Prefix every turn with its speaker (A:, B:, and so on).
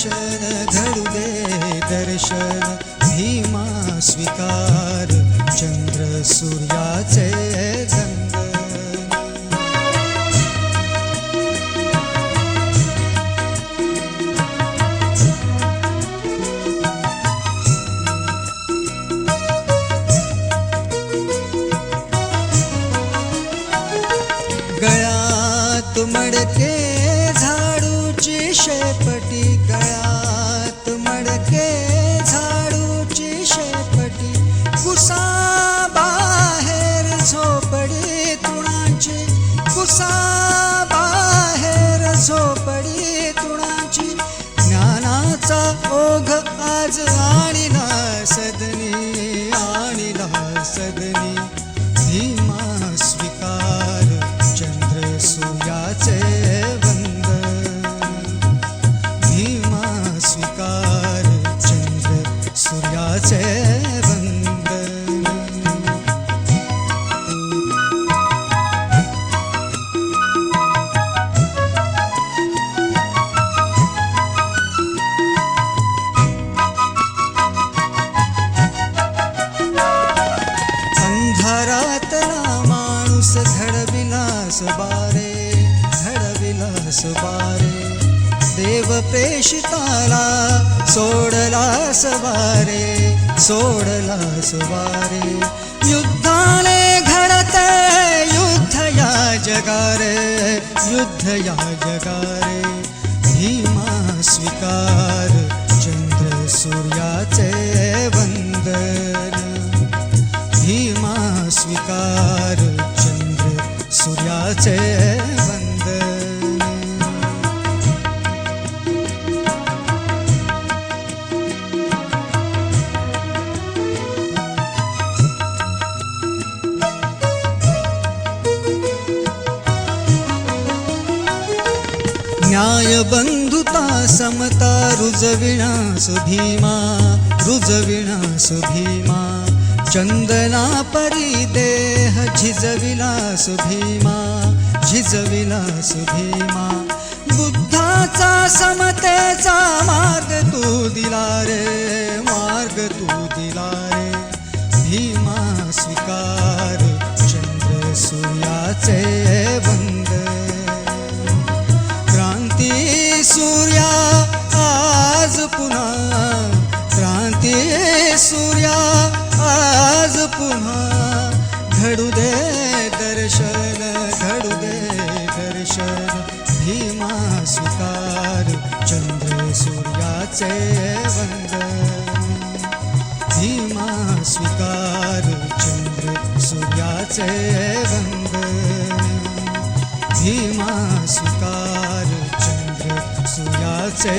A: दर्शन घडू दे दर्शन भीमा स्वीकार चंद्र सूर्याचे वंदन गळ्यात मडके झाडूची शेपटी गळ्यात मडके झाडूची शेपटी कुसा बाहेर झोपडी तुणाची कुसा बाहेर झोपडी तुणाची ज्ञानाचा ओघ आज आणिला सदनी भीमा स्वीकार चंद्र सूर्याचे वंदन भीमा स्वीकार चंद्र सूर्याचे वंदन अंधारातला माणूस घडविलास बारे देव प्रेषिताला सोडलास वारे युद्धाने घडते युद्ध या जगारे भीमा स्वीकार चंद्र सूर्याचे वंदन भीमा स्वीकार चंद्र सूर्याचे वंदन न्याय बंधुता समता रुजविणास भीमा चंदना परी देह झिजविलास भीमा बुद्धाचा समतेचा मार्ग तू दिला रे भीमा स्वीकार चंद्र सूर्याचे वंदन क्रांती सूर्या आज पुन्हा क्रांती सूर्या आज पुन्हा घडू दे दर्शन भीमा स्वीकार चंद्र सूर्याचे वंदन भीमा स्वीकार चंद्र सूर्याचे वंदन भीमा स्वीकार चंद्र सूर्याचे